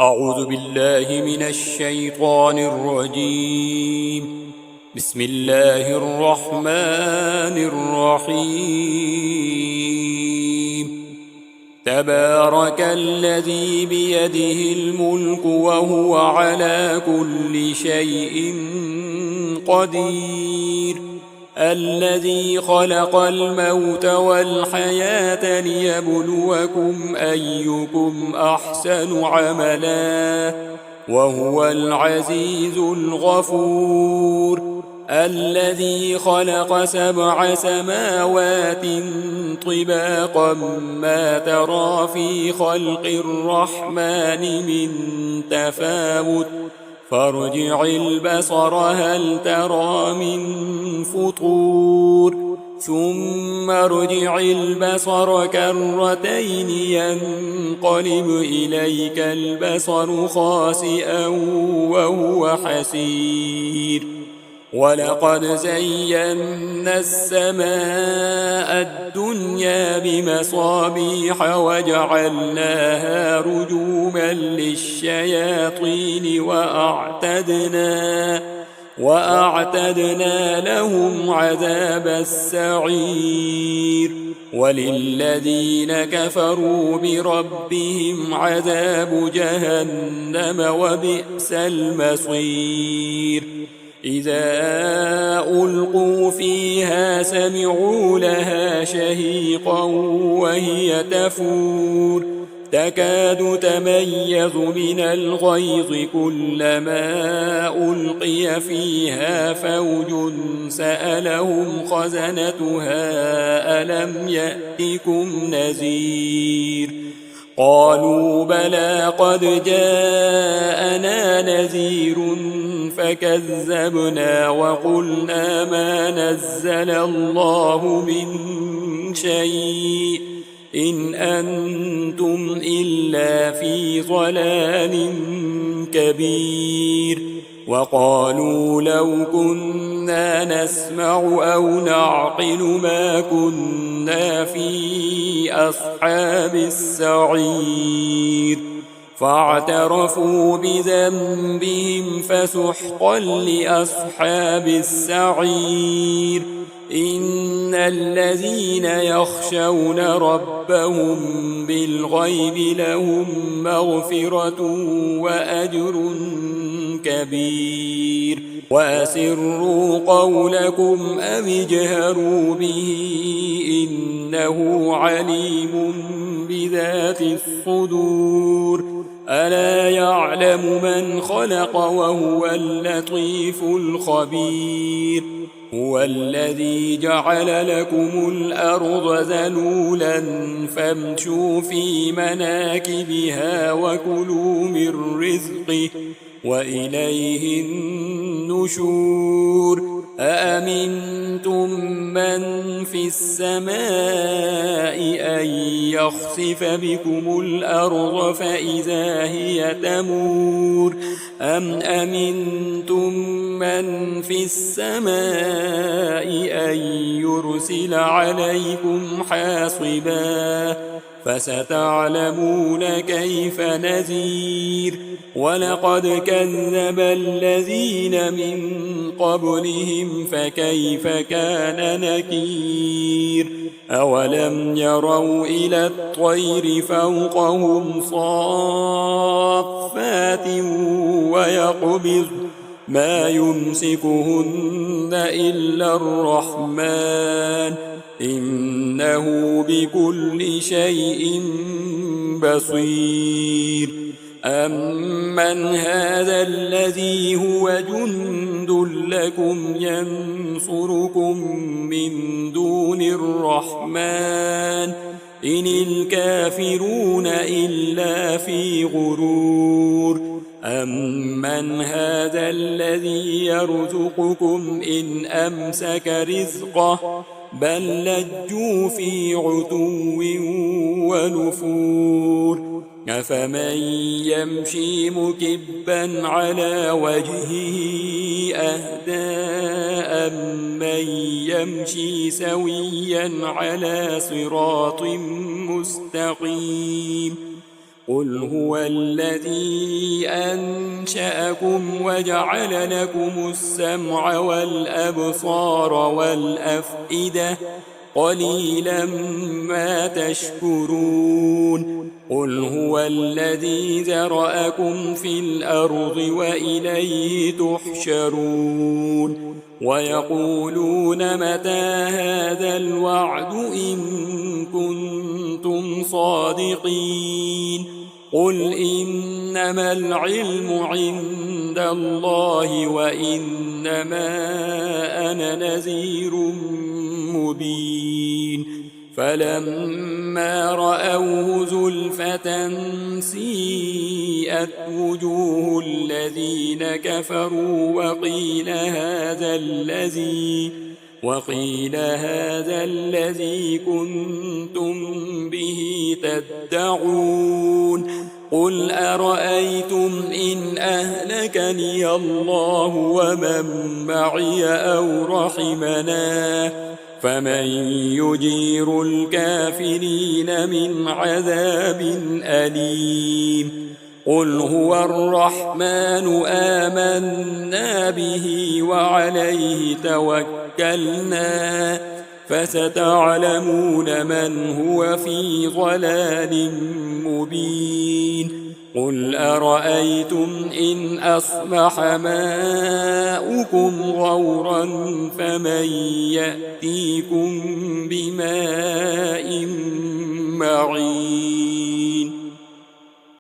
أعوذ بالله من الشيطان الرجيم. بسم الله الرحمن الرحيم. تبارك الذي بيده الملك وهو على كل شيء قدير. الذي خلق الموت والحياة ليبلوكم أيكم أحسن عملا وهو العزيز الغفور. الذي خلق 7 سماوات طباقا ما ترى في خلق الرحمن من تفاوت فارجع البصر هل ترى من فطور ثم ارجع البصر كرتين ينقلب إليك البصر خاسئا وهو حسير. ولقد زينا السماء الدنيا بمصابيح وجعلناها رجوما للشياطين وأعتدنا لهم عذاب السعير. وللذين كفروا بربهم عذاب جهنم وبئس المصير. إذا ألقوا فيها سمعوا لها شهيقا وهي تفور تكاد تميز من الغيظ كلما ألقي فيها فوج سألهم خزنتها ألم يأتكم نذير. قالوا بلى قد جاءنا نذير فكذبنا وقلنا ما نزل الله من شيء إن أنتم إلا في ضلال كبير. وقالوا لو كنا نسمع أو نعقل ما كنا في أصحاب السعير. فاعترفوا بذنبهم فسحقا لأصحاب السعير. إن الذين يخشون ربهم بالغيب لهم مغفرة وأجر كبير. وأسروا قولكم أو اجهروا به إنه عليم بذات الصدور. ألا يعلم من خلق وهو اللطيف الخبير. هو الذي جعل لكم الأرض ذلولا فامشوا في مناكبها وكلوا من رزقه وإليه النشور. أأمنتم من في السماء أن يخسف بكم الأرض فإذا هي تمور أم أمنتم من في السماء أن يرسل عليكم حاصبا فستعلمون كيف نذير. ولقد كذب الذين من قبلهم فكيف كان نكير. أولم يروا إلى الطير فوقهم صافات ويقبض ما يمسكهن إلا الرحمن إنه بكل شيء بصير. أمن هذا الذي هو جند لكم ينصركم من دون الرحمن إن الكافرون إلا في غرور. أمن هذا الذي يرزقكم إن أمسك رزقه بل لجوا في عتو ونفور. أفمن يمشي مكبا على وجهه أهدى أمن يمشي سويا على صراط مستقيم. قل هو الذي أنشأكم وجعل لكم السمع والأبصار والأفئدة قليلا ما تشكرون قل هو الذي ذرأكم في الأرض وإليه تحشرون ويقولون متى هذا الوعد إن كنتم صادقين قل إنما العلم عند الله وإنما أنا نذير مبين فلما رأوه زلفة سيئت وجوه الذين كفروا وقيل هذا الذي كنتم به تدعون قل أرأيتم إن أهلكني الله ومن معي أو رحمنا فمن يجير الكافرين من عذاب أليم قل هو الرحمن آمنا به وعليه توكلنا فستعلمون من هو في ضلال مبين قل أرأيتم إن أصبح ماؤكم غورا فمن يأتيكم بماء معين